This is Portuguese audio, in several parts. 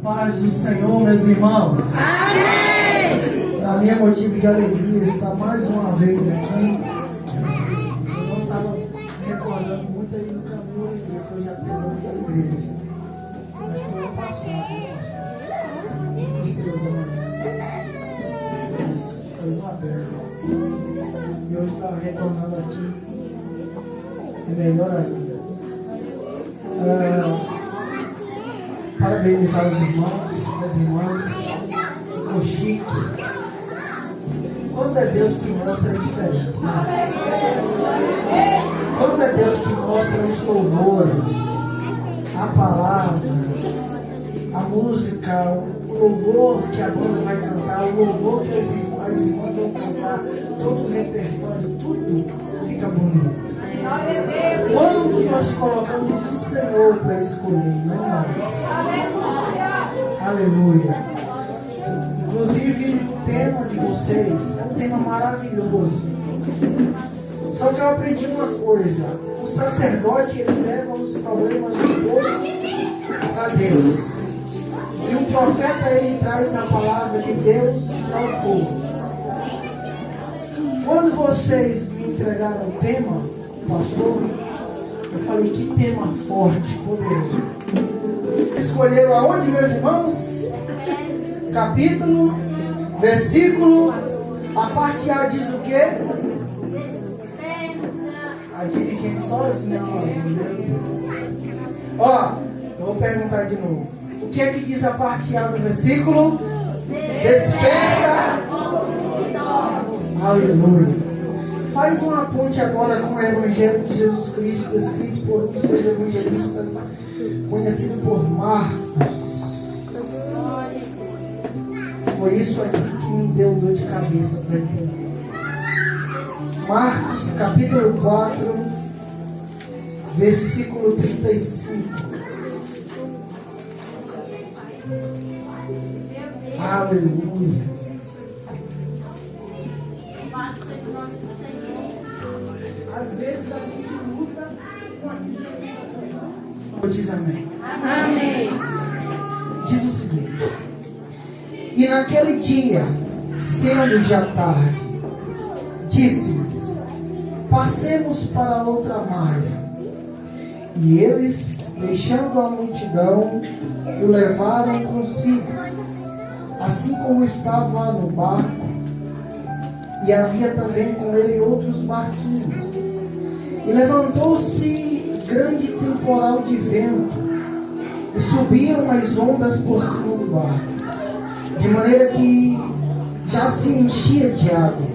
Paz do Senhor, meus irmãos. Amém! Para mim é motivo de alegria estar mais uma vez aqui. Eu não estava recordando muito aí no caminho, que eu já tenho aqui a igreja. Mas foi ano passado, foi uma benção. E hoje estava retornando aqui. E melhor ainda. Parabenizar os irmãos, as irmãs. Ficou chique. Quando é Deus que mostra a diferença, né? Quando é Deus que mostra os louvores, a palavra, a música, o louvor que a banda vai cantar, o louvor que as irmãs vão cantar, todo o repertório, tudo fica bonito. Quando nós colocamos o Senhor para escolher, não nós. Aleluia. Inclusive, o tema de vocês é um tema maravilhoso. Só que eu aprendi uma coisa: o sacerdote ele leva os problemas do povo a Deus, e o profeta ele traz a palavra de Deus para o povo. Quando vocês me entregaram o tema, pastor, eu falei: que tema forte, poderoso. Escolheram aonde, meus irmãos? Capítulo, versículo, a parte A diz o quê? A dirigente sozinha, ó, eu vou perguntar de novo. O que é que diz a parte A do versículo? Desperta. Aleluia. Faz uma ponte agora com o Evangelho de Jesus Cristo, escrito por um dos seus evangelistas, conhecido por Marcos. Foi isso aqui que me deu dor de cabeça para entender. Marcos, capítulo 4, versículo 35. Aleluia. Às vezes a gente luta com aquilo. Diz amém. Amém. Diz o seguinte: e naquele dia, sendo já tarde, disse-lhes: passemos para outra margem. E eles, deixando a multidão, o levaram consigo, assim como estava no barco, e havia também com ele outros barquinhos. E levantou-se grande temporal de vento, e subiam as ondas por cima do barco, de maneira que já se enchia de água.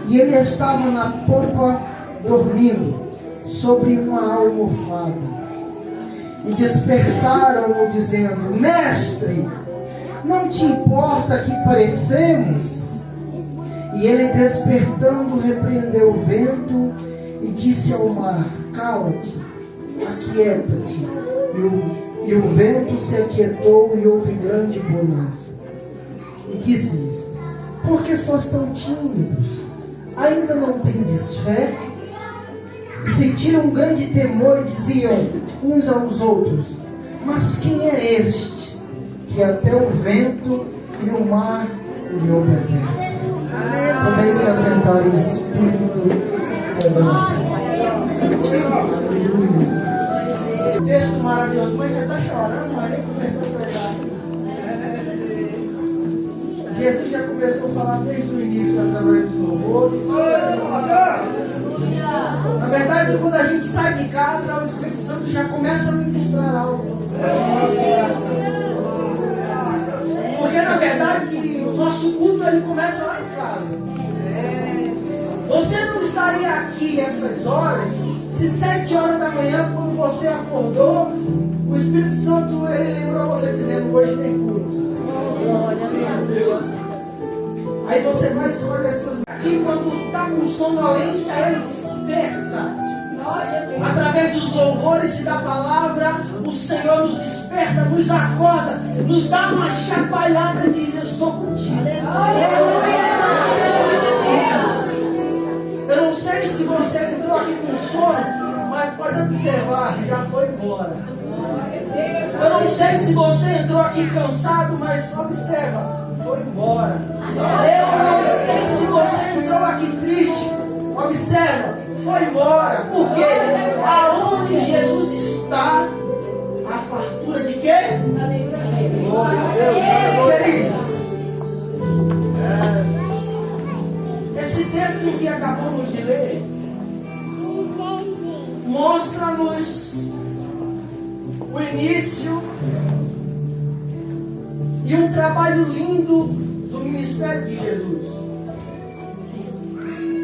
E ele estava na popa dormindo sobre uma almofada. E despertaram-no dizendo: mestre, não te importa que perecemos? E ele, despertando, repreendeu o vento e disse ao mar: cala-te, aquieta-te. E o vento se aquietou e houve grande bonança. E disse-lhes: por que sois tão tímidos? Ainda não tendes fé? E sentiram um grande temor e diziam uns aos outros: mas quem é este, que até o vento e o mar lhe obedecem? Podem se assentar em espírito de adoração. Aleluia. Texto maravilhoso. Mãe já está chorando, mas nem começou a pregar. Jesus já começou a falar desde o início através dos louvores. Na verdade, quando a gente sai de casa, o Espírito Santo já começa a ministrar algo. Porque na verdade, o nosso culto ele começa lá em casa. Você não estaria aqui essas horas se 7 horas da manhã, quando você acordou, o Espírito Santo ele lembrou você dizendo: hoje tem culto. Aí você vai escolher as suas. Aqui, quando está com sonolência, ele desperta. Através dos louvores e da palavra, o Senhor nos desperta, nos acorda, nos dá uma chacoalhada e diz: eu estou contigo. Eu não sei se você entrou aqui com sono, mas pode observar, já foi embora. Eu não não sei se você entrou aqui cansado, mas observa, foi embora. Eu não sei se você entrou aqui triste, observa, foi embora. Porque aonde Jesus está, a fartura de quê? Queridos, esse texto que acabamos de ler mostra-nos o início e um trabalho lindo do ministério de Jesus.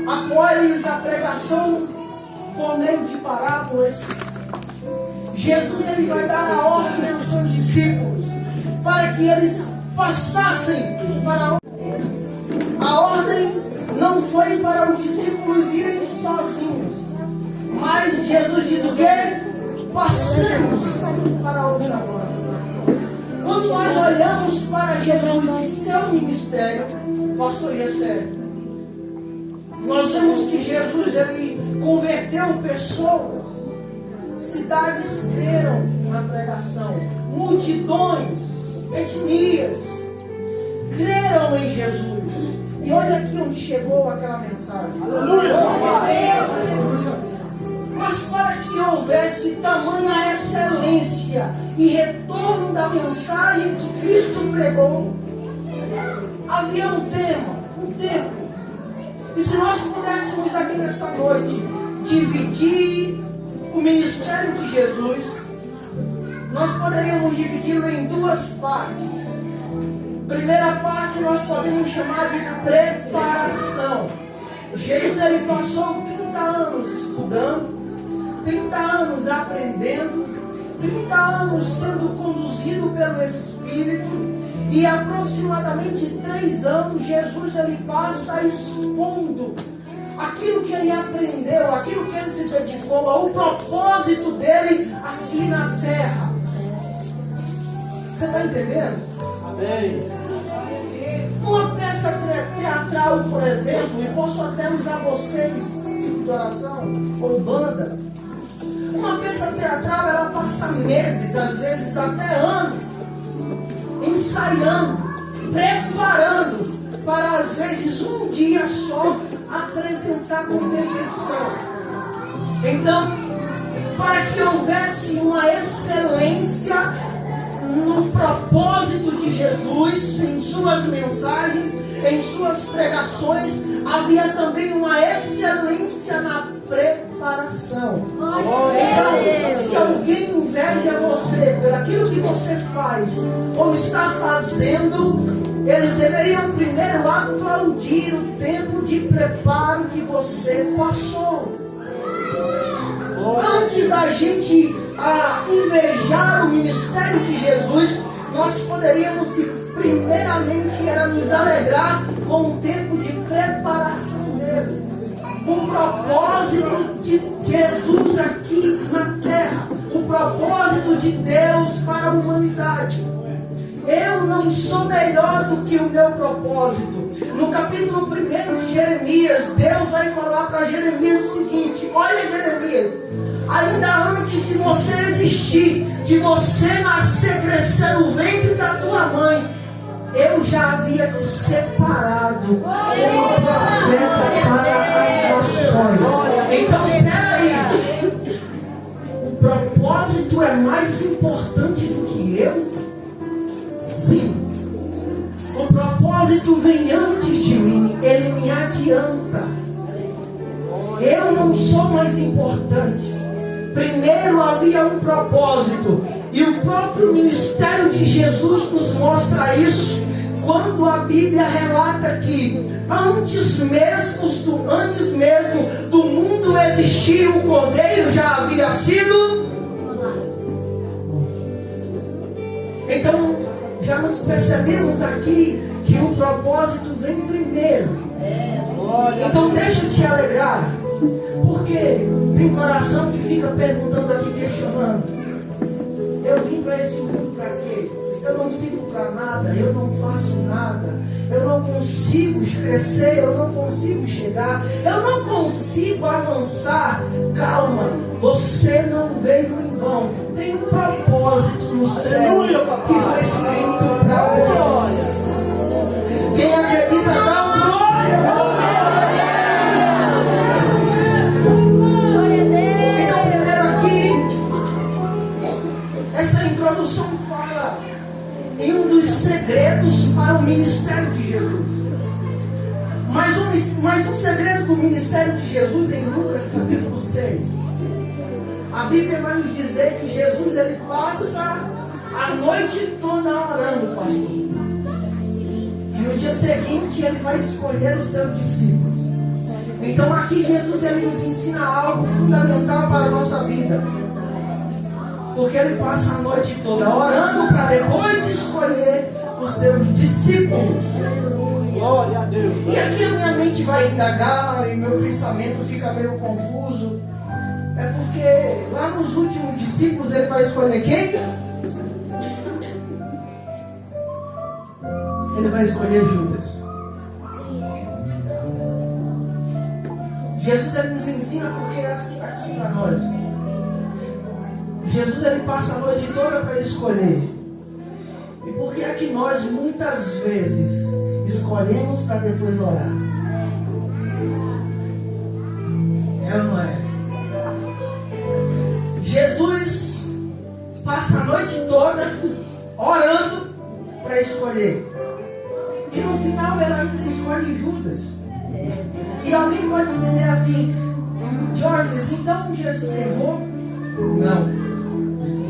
Após a pregação por meio de parábolas, Jesus ele vai dar a ordem aos seus discípulos para que eles passassem para a ordem. Não foi para os discípulos irem sozinhos, mas Jesus diz o quê? Passemos para outra banda. Quando nós olhamos para Jesus e seu ministério, pastor Gessé, nós vemos que Jesus ele converteu pessoas, cidades creram na pregação, multidões, etnias creram em Jesus. E olha aqui onde chegou aquela mensagem. Aleluia! Mas para que houvesse tamanha excelência e retorno da mensagem que Cristo pregou, havia um tempo. E se nós pudéssemos aqui nesta noite dividir o ministério de Jesus, nós poderíamos dividi-lo em duas partes. Primeira parte nós podemos chamar de preparação. Jesus ele passou 30 anos estudando, 30 anos aprendendo, 30 anos sendo conduzido pelo Espírito, e aproximadamente 3 anos Jesus ele passa expondo aquilo que ele aprendeu, aquilo que ele se dedicou, ao propósito dele aqui na terra. Você está entendendo? Amém. Uma peça teatral, por exemplo, e posso até usar vocês, círculo de oração ou banda. Uma peça teatral, ela passa meses, às vezes até anos, ensaiando, preparando, para às vezes um dia só apresentar com perfeição. Então, para que houvesse uma excelência no propósito de Jesus, em suas mensagens, em suas pregações, havia também uma excelência na preparação. Então, se alguém inveja você por aquilo que você faz ou está fazendo, eles deveriam primeiro aplaudir o tempo de preparo que você passou. Antes da gente invejar o ministério de Jesus, nós poderíamos primeiramente era nos alegrar com o tempo de preparação dele, o propósito de Jesus aqui na terra, o propósito de Deus para a humanidade. Eu não sou melhor do que o meu propósito. No capítulo 1 de Jeremias, Deus vai falar para Jeremias o seguinte: olha, Jeremias, ainda antes de você existir, de você nascer, crescer no ventre da tua mãe, eu já havia te separado como profeta para as nações. Então, peraí, o propósito é mais importante do que eu? Sim. O propósito vem antes de mim, ele me adianta. Eu não sou mais importante. Primeiro havia um propósito, e o próprio ministério de Jesus nos mostra isso, quando a Bíblia relata que antes mesmo do mundo existir, o Cordeiro já havia sido. Então, já nos percebemos aqui que o propósito vem primeiro. Então deixa eu te alegrar, porque tem coração que fica perguntando aqui, questionando: eu vim para esse mundo para quê? Eu não sirvo para nada, eu não faço nada, eu não consigo crescer, eu não consigo chegar, eu não consigo avançar. Calma, você não veio em vão. Tem um propósito no céu que foi escrito para você. Quem acredita, dá um glória. Então, primeiro aqui, essa introdução fala em um dos segredos para o ministério de Jesus. Mas um segredo do ministério de Jesus em Lucas capítulo 6. A Bíblia vai nos dizer que Jesus ele passa a noite toda orando, pastor. E no dia seguinte ele vai escolher os seus discípulos. Então aqui Jesus ele nos ensina algo fundamental para a nossa vida. Porque ele passa a noite toda orando para depois escolher os seus discípulos. Glória a Deus. E aqui a minha mente vai indagar e meu pensamento fica meio confuso. É porque lá nos últimos discípulos ele vai escolher quem? Ele vai escolher Judas. Jesus ele nos ensina porque aqui para nós. Jesus ele passa a noite toda para escolher. E por que é que nós muitas vezes escolhemos para depois orar? É ou não é? Jesus passa a noite toda orando para escolher. E no final ele ainda escolhe Judas. E alguém pode dizer assim: Diógenes, então Jesus errou? Não.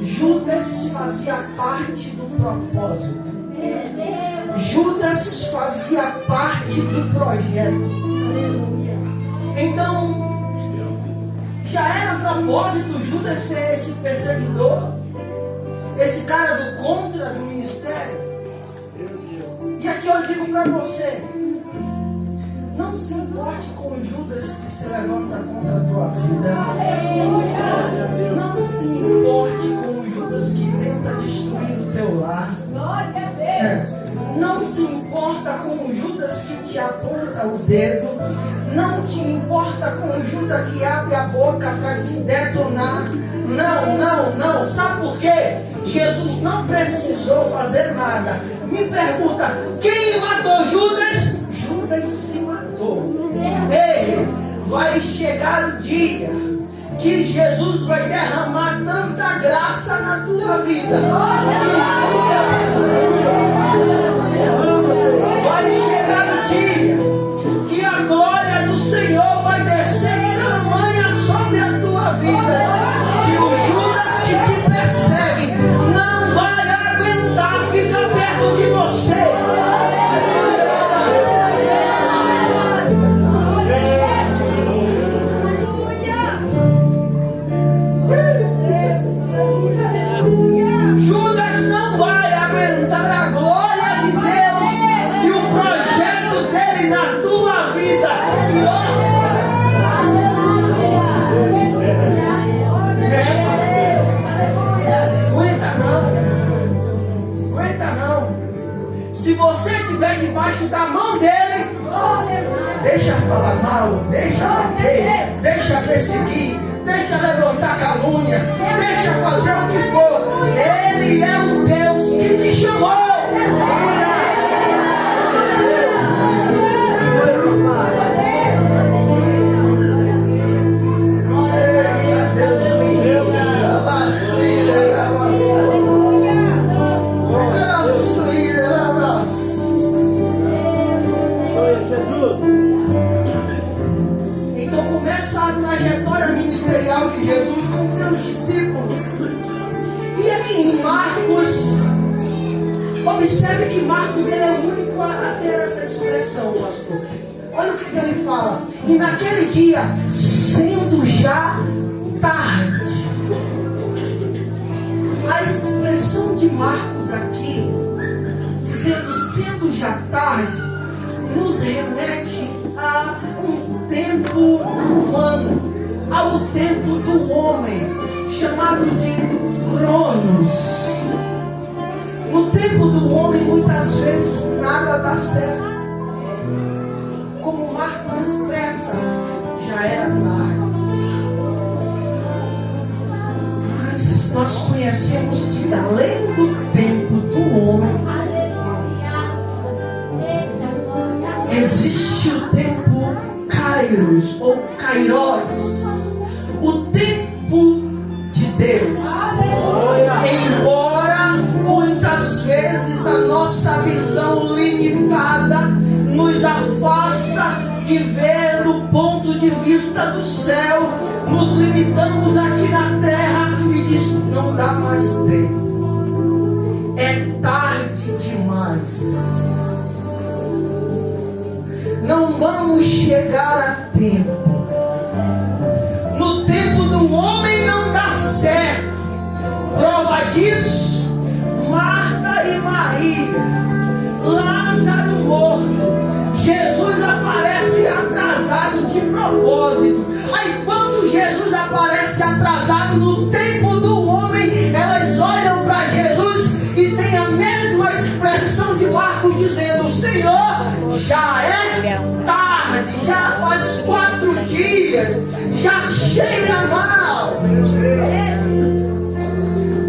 Judas fazia parte do propósito. Judas fazia parte do projeto. Então, já era propósito Judas ser esse perseguidor, esse cara do contra do ministério. E aqui eu digo para você: não se importe com Judas que se levanta contra a tua vida. Não se importe com Judas que tenta destruir o teu lar. Não se importa com Judas que te aponta o dedo. Não te importa com o Judas que abre a boca para te detonar. Não. Sabe por quê? Jesus não precisou fazer nada. Me pergunta: quem matou Judas? Judas se matou. Ei, vai chegar o dia que Jesus vai derramar tanta graça na tua vida. Vai chegar o dia que a glória do Senhor vai descer tamanha sobre a tua vida, que o Judas que te persegue não vai aguentar ficar perto de você. Judas não vai aguentar a glória de Deus e o projeto dele na tua vida. Aguenta não. Se você estiver debaixo da mão dele, deixa falar mal, deixa bater, deixa perseguir, deixa levantar calúnia, deixa fazer o que for. Ele é o Deus que te chamou. Então começa a trajetória ministerial de Jesus com seus discípulos. E aqui em Marcos, observe que Marcos ele é o único a ter essa expressão, pastor. Olha o que ele fala: e naquele dia, sendo já tarde. A expressão de Marcos aqui, dizendo sendo já tarde, nos remete a um tempo humano, ao tempo do homem, chamado de Cronos. No tempo do homem, muitas vezes nada dá certo. Como Marcos expressa, já era tarde. Mas nós conhecemos que além do tempo. No tempo do homem não dá certo. Prova disso, Marta e Maria, Lázaro morto. Jesus aparece atrasado de propósito. Aí quando Jesus aparece atrasado no tempo do homem, elas olham para Jesus e tem a mesma expressão de Marcos dizendo: Senhor, já é tarde, já faz 4 dias, já cheira mal.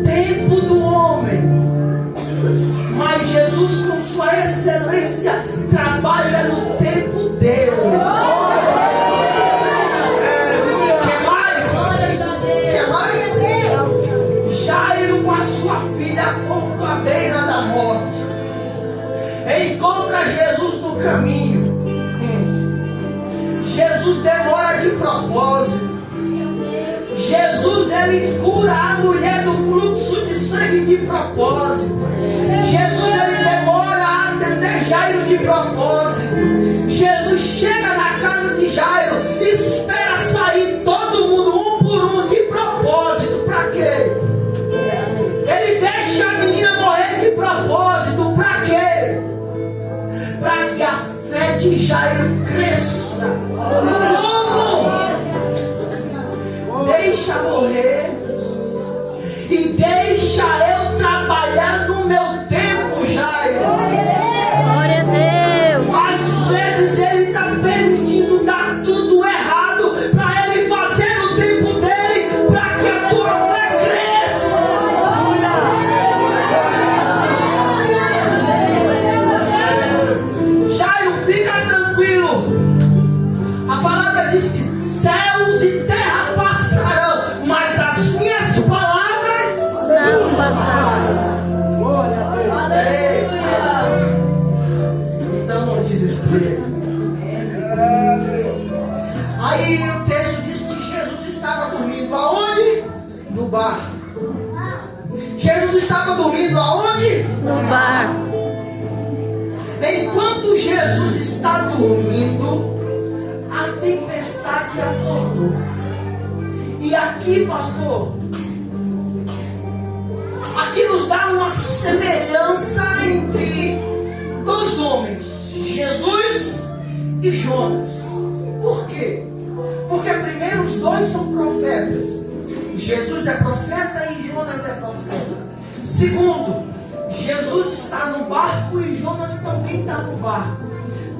Tempo do homem. Mas Jesus, com sua excelência, trabalha no tempo dele. Quer mais? Jairo, com a sua filha a ponto à beira da morte, encontra Jesus no caminho. Jesus demora de propósito. Jesus, ele cura a mulher do fluxo de sangue de propósito. Jesus, ele demora a atender Jairo de propósito. Jesus chega na casa de Jairo, espera sair todo mundo um por um de propósito. Para quê? Ele deixa a menina morrer de propósito. Para quê? Para que a fé de Jairo cresça. Como? Deixa morrer e deixa eu trabalhar no meu tempo, Jairo. Glória a Deus. Às vezes ele está permitindo dar tudo errado para ele fazer no tempo dele, para que a tua fé cresça. Jairo, fica tranquilo. A palavra diz que céus e terra passarão, mas as minhas palavras Não passarão. Glória a Deus. Então não desespere. Aí o texto diz que Jesus estava dormindo aonde? No barco. Jesus estava dormindo aonde? No barco. Enquanto Jesus está dormindo, a tempestade acordou. E aqui, pastor, aqui nos dá uma semelhança entre 2 homens, Jesus e Jonas. Por quê? Porque primeiro os 2 são profetas. Jesus é profeta e Jonas é profeta. Segundo, Jesus está no barco e Jonas também está no barco.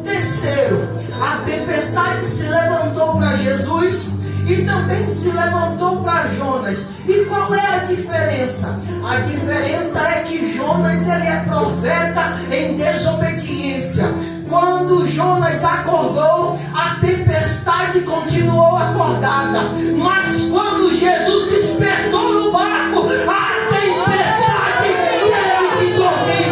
Terceiro, a tempestade se levantou para Jesus e também se levantou para Jonas. E qual é a diferença? A diferença é que Jonas, ele é profeta em desobediência. Quando Jonas acordou, a tempestade continuou acordada. Mas quando Jesus despertou no barco, a tempestade teve que dormir.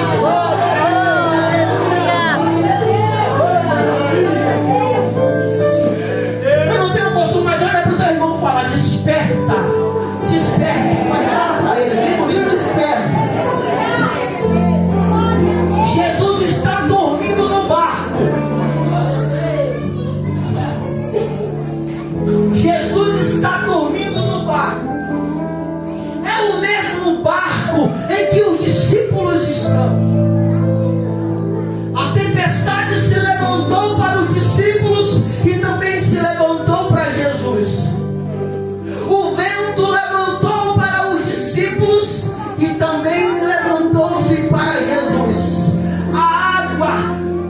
Eu não tenho costume, mas olha para o teu irmão e fala: desperta, desperta. Pode falar para ele, bem bonito, desperta. Jesus está dormindo no barco. Jesus está dormindo no barco. É o mesmo barco em que os discípulos estão. A tempestade se levantou para os discípulos e também se levantou para Jesus. O vento levantou para os discípulos e também levantou-se para Jesus. A água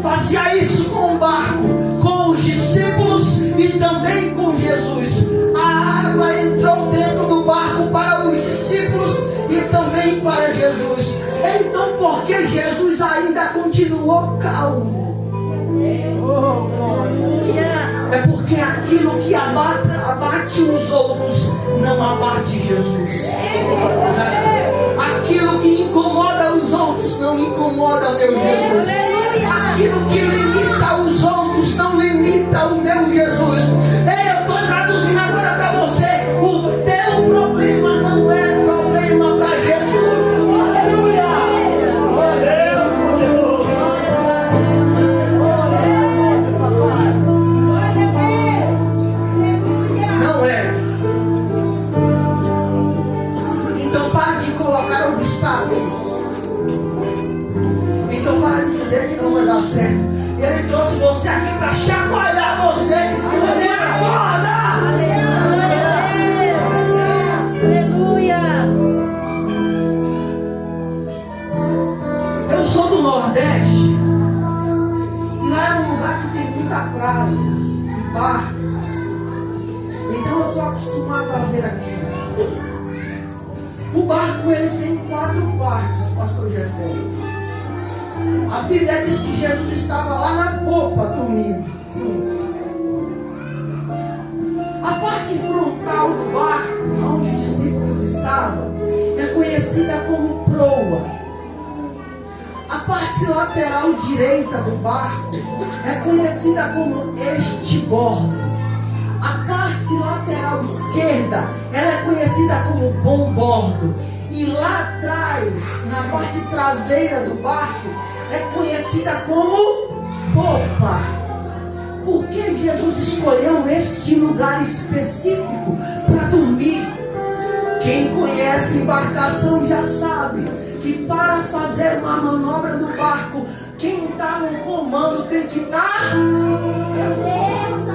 fazia isso com o barco, com os discípulos e também com Jesus. A água entrou dentro do barco para os discípulos e também para Jesus. Então, por que Jesus ainda continuou calmo? É porque aquilo que abate os outros não abate Jesus. Aquilo que incomoda os outros não incomoda meu Jesus. Aquilo que limita os outros não limita o meu Jesus. Eu estou traduzindo agora para você. O teu problema não é problema para Jesus. é obstáculos. Então para de dizer que não vai dar certo. Ele trouxe você aqui para chacoalhar você e você acorda. Aleluia. Eu sou do Nordeste e lá é um lugar que tem muita praia e barcos. Então eu estou acostumado a ver aqui. O barco ele tem 4 partes, pastor Gessé. A Bíblia diz que Jesus estava lá na popa dormindo. A parte frontal do barco, onde os discípulos estavam, é conhecida como proa. A parte lateral direita do barco é conhecida como estibordo. A parte lateral esquerda, ela é conhecida como bombordo. E lá atrás, na parte traseira do barco, é conhecida como popa. Por que Jesus escolheu este lugar específico para dormir? Quem conhece embarcação já sabe que para fazer uma manobra do barco, quem está no comando tem que estar... Meu Deus,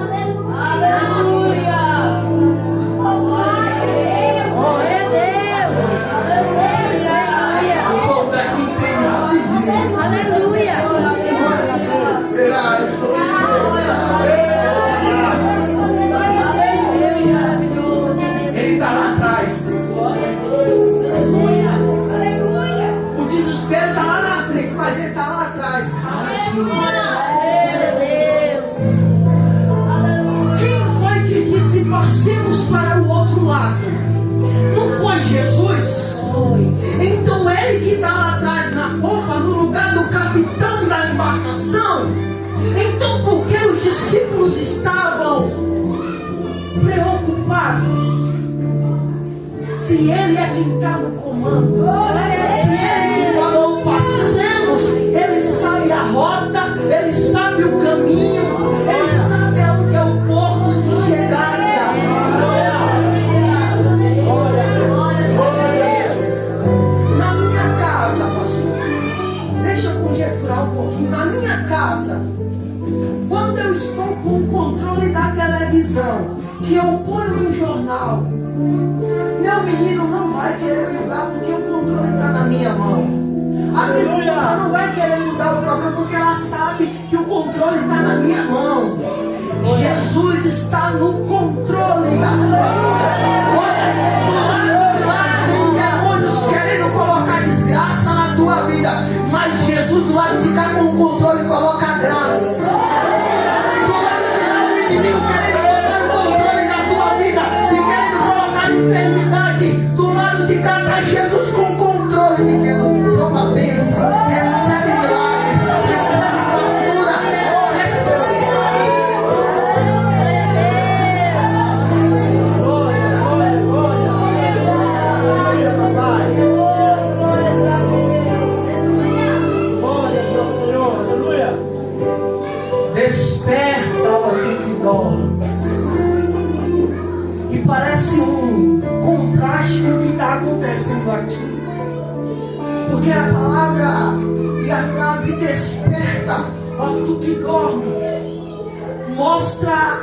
aleluia! Glória a Deus! Glória a Deus. O povo daqui entende rapidinho. Aleluia. Ele está lá atrás. O desespero está lá na frente, mas ele está lá atrás. Quem foi que disse passemos para o outro lado? Não foi Jesus? Então ele que está lá atrás na popa, no lugar do capitão da embarcação. Então por que os discípulos estavam preocupados? Se ele é quem está no comando, se ele que falou passemos, ele sabe a rota, ele sabe o caminho, ele sabe onde é o porto de chegada. Na minha casa, pastor, deixa eu conjecturar um pouquinho. Na minha casa, quando eu estou com o controle da televisão, que eu ponho no jornal, meu menino não vai querer mudar porque o controle está na minha mão. A minha esposa não vai querer mudar o problema porque ela sabe que o controle está na minha mão. Jesus está no controle da tua vida. Olha, do lado de lá tem demônios querendo colocar desgraça na tua vida, mas Jesus do lado de cá com o controle coloca a graça. Do lado de lá o inimigo querendo colocar o controle da tua vida e querendo colocar enfermidade. Do lado de cá está Jesus com controle dizendo: toma bênção, recebe milagre, recebe fartura, recebe. Glória, papai. Glória ao Senhor. Aleluia. Desperta, ó tu que dormes. E parece um contraste com o que está acontecendo aqui. Porque a palavra e a frase desperta, ó tu que dorme, mostra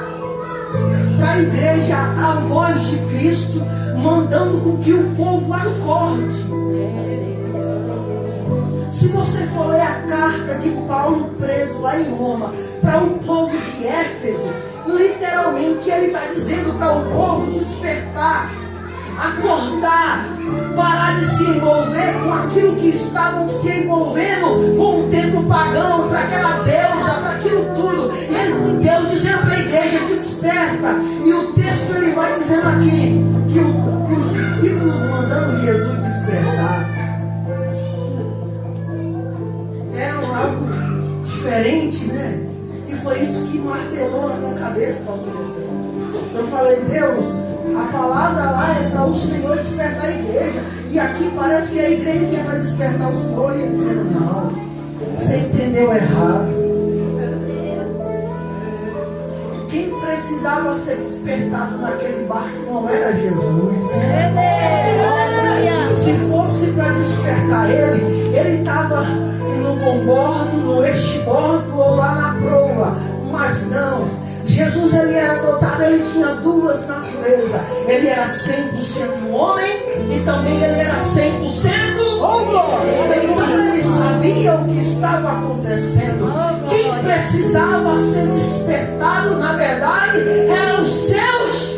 para a igreja a voz de Cristo mandando com que o povo acorde. Se você for ler a carta de Paulo preso lá em Roma para o povo de Éfeso, literalmente ele está dizendo para o povo despertar, acordar, parar de se envolver com aquilo que estavam se envolvendo com o templo pagão, para aquela deusa, para aquilo tudo. E ele, Deus dizendo para a igreja: desperta. E o texto ele vai dizendo aqui que os discípulos mandando Jesus despertar. É algo diferente, né? E foi isso que martelou na minha cabeça, pastor. Eu falei: Deus, a palavra lá é para o Senhor despertar a igreja. E aqui parece que a igreja que é para despertar o Senhor. E ele dizendo: não, você entendeu errado. Quem precisava ser despertado naquele barco não era Jesus. Se fosse para despertar ele estava no bombordo, no estibordo ou lá na proa. Mas não, Jesus ele era dotado, ele tinha duas naturezas. Ele era 100% homem e também ele era 100% homem. Então ele sabia o que estava acontecendo. Quem precisava ser despertado, na verdade, eram os seus.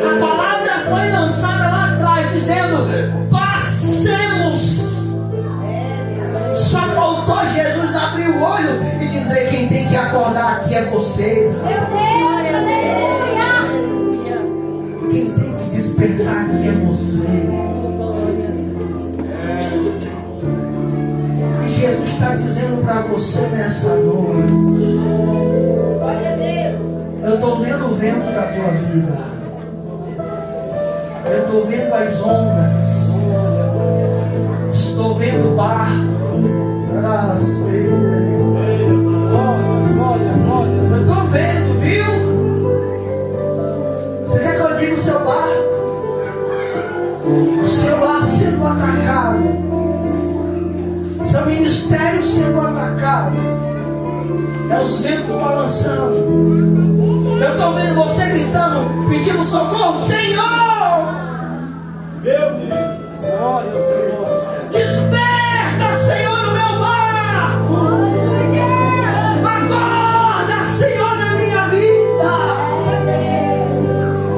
A palavra foi lançada lá atrás, dizendo: passemos. Só faltou Jesus abrir o olho e dizer: quem tem que acordar aqui é vocês. Meu Deus, aleluia. Quem tem que despertar aqui é você. E Jesus está dizendo para você nessa noite: Glória a Deus. eu estou vendo o vento da tua vida. Eu estou vendo as ondas. Estou vendo o barco. Eu estou vendo, viu? Você quer que eu diga o seu barco? O seu lar sendo atacado. Seu ministério sendo atacado. É os ventos balançando. Eu estou vendo você gritando, pedindo socorro: Senhor! Meu Deus. Glória ao Senhor. Desperta, Senhor, no meu barco. Acorda, Senhor, na minha vida.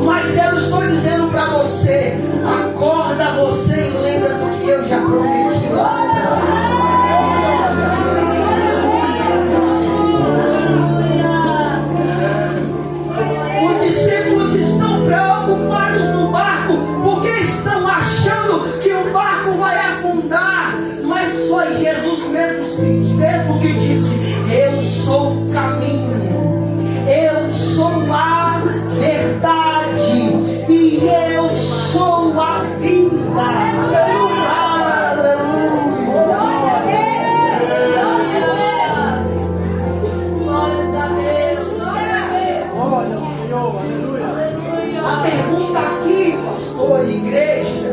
Mas eu estou dizendo para você: acorda você e lembra do que eu já prometi lá atrás. Os discípulos estão preocupados no barco porque estão achando que o barco vai afundar. Mas foi Jesus mesmo que disse: eu sou o caminho, eu sou a verdade e eu sou a vida. Aleluia. Glória ao Senhor. Aleluia. A pergunta aqui, pastor e igreja: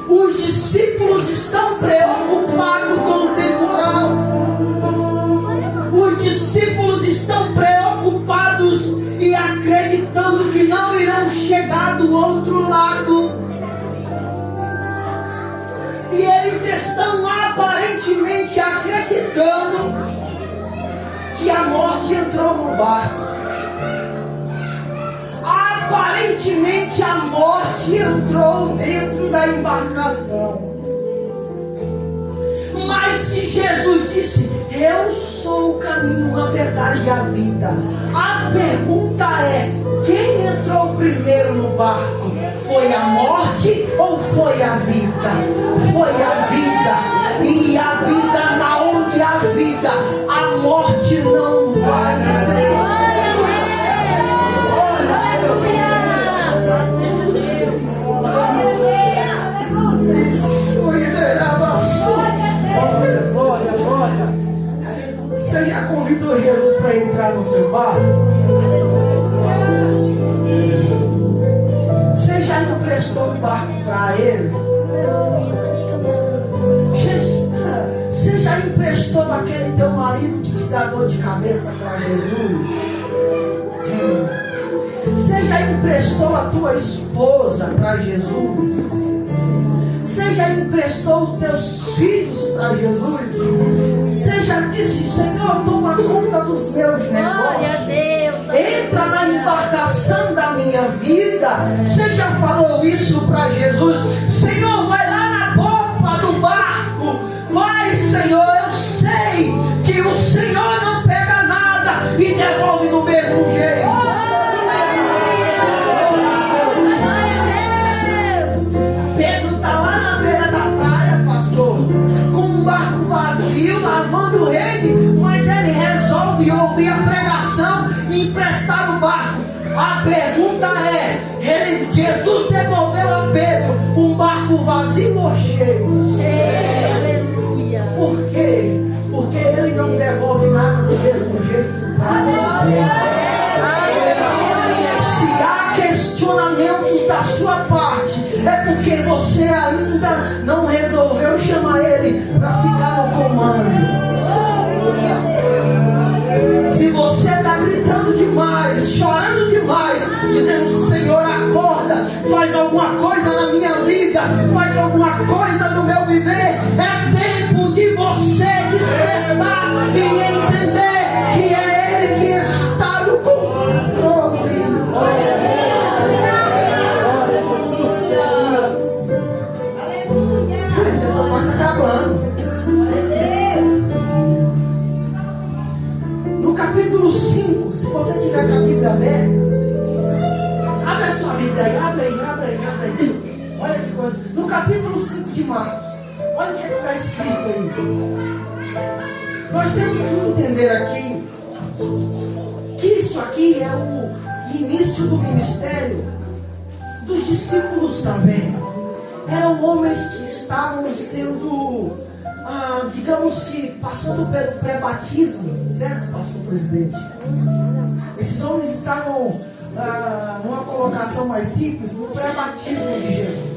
os discípulos estão preocupados com o temporal. Os discípulos estão preocupados e acreditando que não irão chegar do outro lado. E eles estão aparentemente acreditando que a morte entrou no barco. Aparentemente a morte entrou dentro da embarcação. Mas se Jesus disse: eu sou o caminho, a verdade e a vida, a pergunta é: quem entrou primeiro no barco? Foi a morte ou foi a vida? Foi a vida. E a vida, na onde há vida, a morte não vai entrar. Glória. Você já convidou Jesus para entrar no seu barco? Você já emprestou um barco para ele? Você já emprestou aquele teu marido que te dá dor de cabeça para Jesus? Você já emprestou a tua esposa para Jesus? Você já emprestou os teus filhos para Jesus? Você já disse: Senhor, toma conta dos meus negócios. Glória a Deus. Entra na embarcação da minha vida. Você já falou isso para Jesus? Senhor, vai lá na popa do barco. Vai, Senhor, eu sei que o Senhor não pega nada e devolve do mesmo jeito. Pedro está lá na beira da praia, pastor, com um barco vazio, lavando rede, mas ele resolve ouvir a pregação e emprestar o barco. A pergunta é: Jesus devolveu a Pedro um barco vazio ou cheio? Cheio, aleluia. Por quê? Porque ele não devolve nada do mesmo jeito para ninguém. Se há questionamentos da sua parte, é porque você ainda não resolveu chamar Ele para ficar no comando. Se você está gritando demais, chorando demais, dizendo: Senhor, acorda, faz alguma coisa na minha vida, faz alguma coisa no meu viver, é tempo de você despertar e entender que é Ele que está no controle. Eu estou quase acabando. No capítulo 5, se você tiver com a Bíblia aberta, abre a sua Bíblia aí, abre aí. Olha que coisa. No capítulo 5 de Marcos, olha o que está escrito aí. Nós temos que entender aqui que isso aqui é o início do ministério dos discípulos também. Eram homens que estavam sendo, digamos que, passando pelo pré-batismo, certo, pastor presidente? Esses homens estavam, numa colocação mais simples, no pré-batismo de Jesus.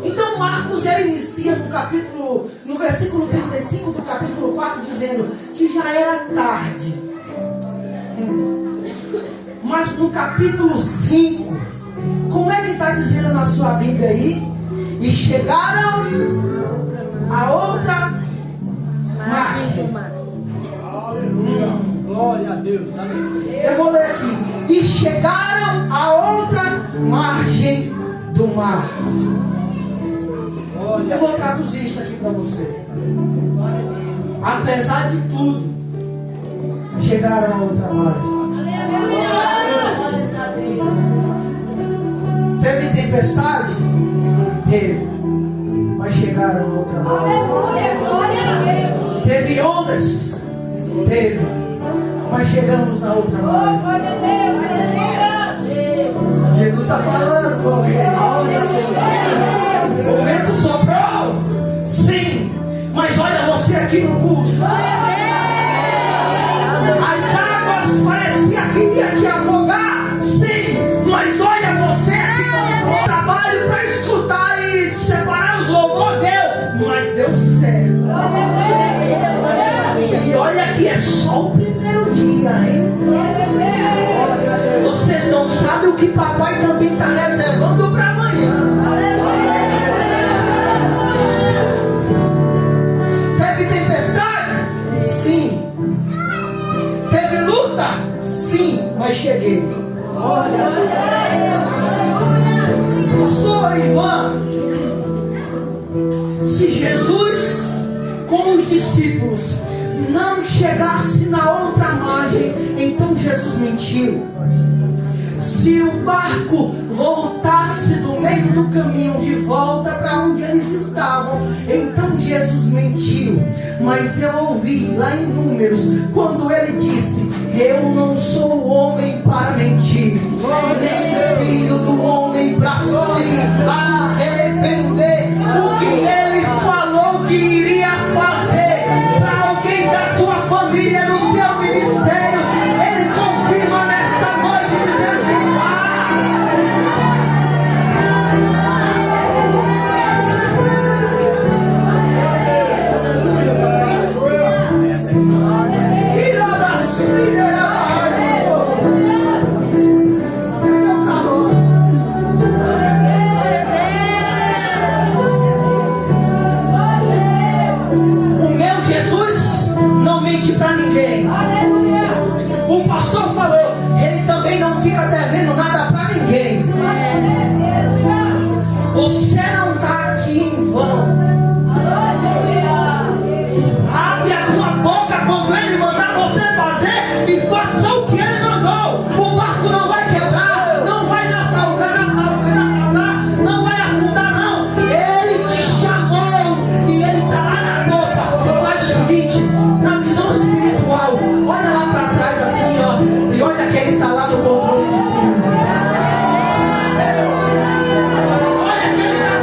Então Marcos já inicia no versículo 35 do capítulo 4, dizendo que já era tarde. Mas no capítulo 5, como é que está dizendo na sua Bíblia aí? E chegaram a outra margem. Glória a Deus. Amém. Eu vou ler aqui. E chegaram a outra margem do mar. Eu vou traduzir isso aqui para você. Apesar de tudo, chegaram a outra margem. Teve tempestade? Teve. Mas chegaram a outra margem. Teve ondas? Teve. Mas chegamos na outra margem. Jesus está falando com alguém. O vento soprou? Sim. Mas olha você aqui no culto. As águas pareciam que ia te afogar? Sim. Mas olha você aqui no trabalho para escutar e separar os louvores. Deu. Mas deu certo. E olha que é só o primeiro dia, hein? Vocês não sabem o que papai também está reservando para amanhã. Teve tempestade? Sim. Teve luta? Sim, mas cheguei. Pastor Ivan, se Jesus com os discípulos não chegasse na outra margem, então Jesus mentiu. Se o barco voltasse do meio do caminho de volta para onde eles estavam, então Jesus mentiu. Mas eu ouvi lá em Números, quando ele disse: eu não sou o homem para mentir, nem filho do homem para se arrepender. O que ele falou que iria fazer para alguém da tua família, no teu ministério, ele confirma nesta noite, dizendo: para ninguém. O pastor falou, ele também não fica devendo nada para ninguém. Você não está aqui em vão. Abre a tua boca quando ele mandar você fazer e faça o que ele mandou. O barco não vai quebrar, não vai naufragar, não vai afundar, não. Ele te chamou e ele está lá na boca. Faz o seguinte, na visão espiritual, olha lá para trás assim, ó, e olha que ele está lá no controle de tudo. Olha que ele está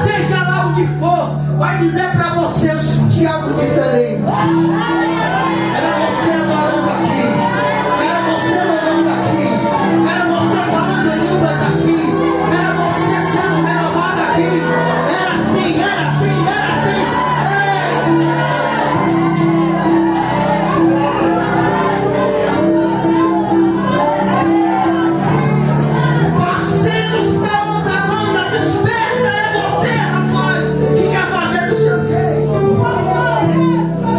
seja lá o que for, vai dizer para você: eu senti algo diferente. Era você adorando aqui, era você louvando aqui, era você falando em línguas aqui, era você sendo renovado aqui. Era assim, era assim, era assim. Passemos para outra banda. Desperta, é você, rapaz, que quer fazer do seu jeito.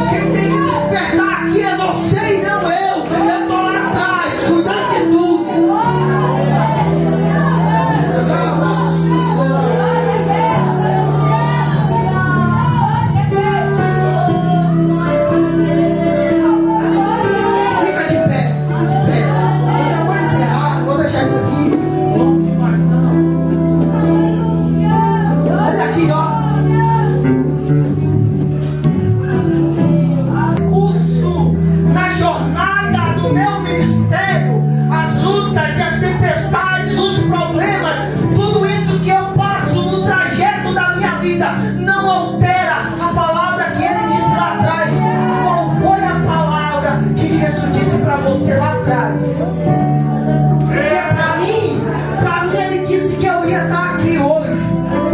Quem tem que despertar aqui é você e não eu. Eu estou lá atrás, cuidando de tudo. Fica de pé, fica de pé. Eu já vou encerrar, não vou deixar isso aqui longo demais, não. Olha aqui, ó. Curso na jornada do meu ministério, as lutas e as tempestades, os problemas, tudo isso que eu passo no trajeto da minha vida não altera a palavra que ele disse lá atrás. Qual foi a palavra que Jesus disse para você lá atrás? Porque para mim ele disse que eu ia estar aqui hoje.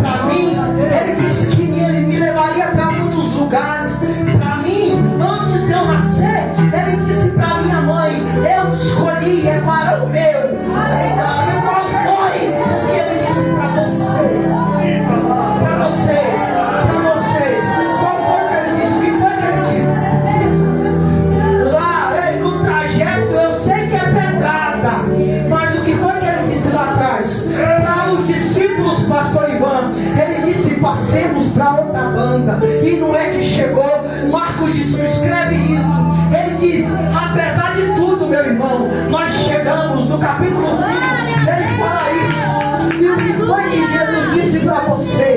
Para mim, ele disse que ele me levaria para muitos lugares. Para mim, antes de eu nascer, ele disse para minha mãe: eu te escolhi, é varão meu. E qual foi que ele disse para você? Para você, para você. Qual foi que ele disse? O que foi que ele disse? Lá, no trajeto, eu sei que é pedrada, mas o que foi que ele disse lá atrás? Para os discípulos, pastor Ivan, ele disse: passemos para outra banda. E não é que chegou. Marcos disse: escreve isso. Ele disse: apesar de tudo, meu irmão, nós chegamos no capítulo 5. Ele fala isso. E o que foi que Jesus disse para você?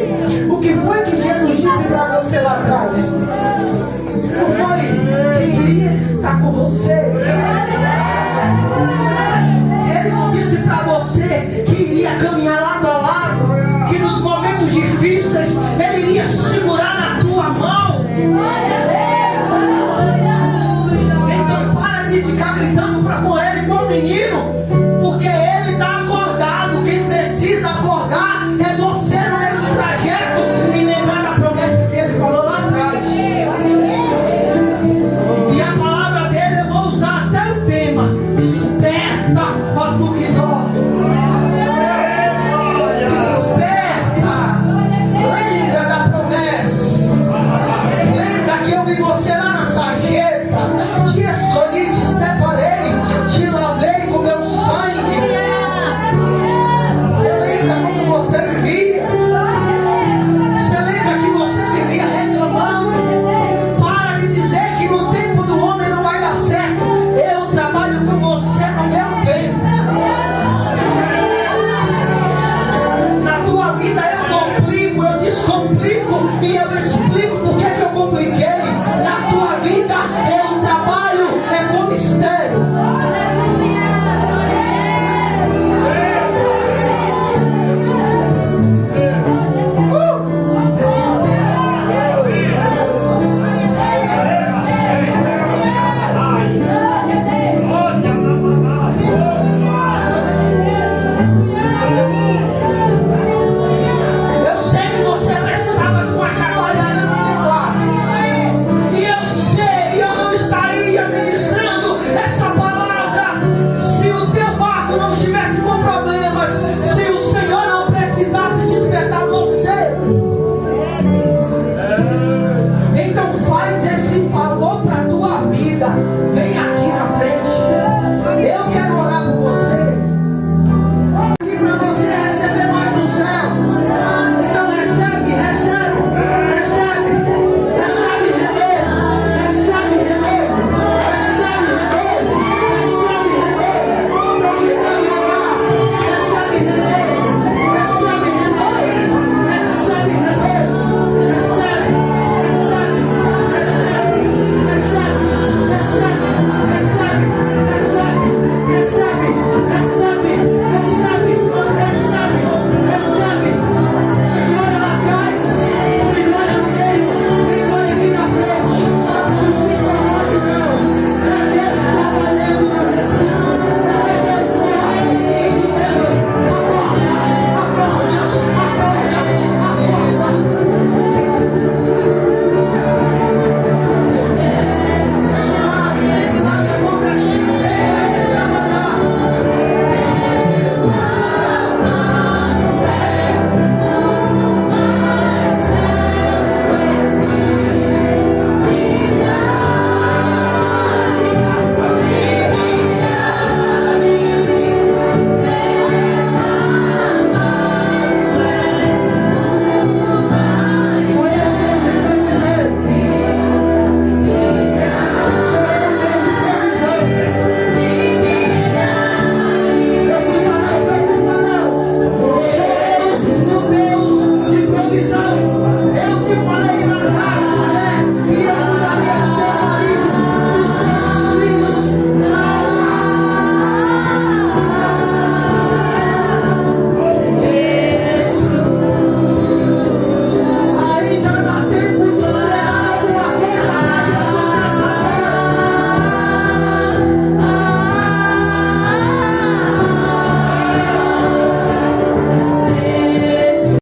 O que foi que Jesus disse para você lá atrás? Não foi que iria estar com você? Ele não disse para você que iria caminhar lado a lado, que nos momentos difíceis ele iria segurar na tua mão. Então para de ficar gritando com ele igual menino, porque ele está acordado. Quem precisa acordar é você no meio do trajeto e lembrar da promessa que ele falou lá atrás. E a palavra dele eu vou usar até o tema: desperta, ó tu que dorme. Desperta. Lembra da promessa. Lembra que eu vi você lá na sarjeta. Te escolhi, te separei, te lavei com meu sangue. Você lembra como você vivia? Você lembra que você vivia reclamando? Para de dizer que no tempo do homem não vai dar certo. Eu trabalho com você no meu tempo. Na tua vida eu complico, eu descomplico e eu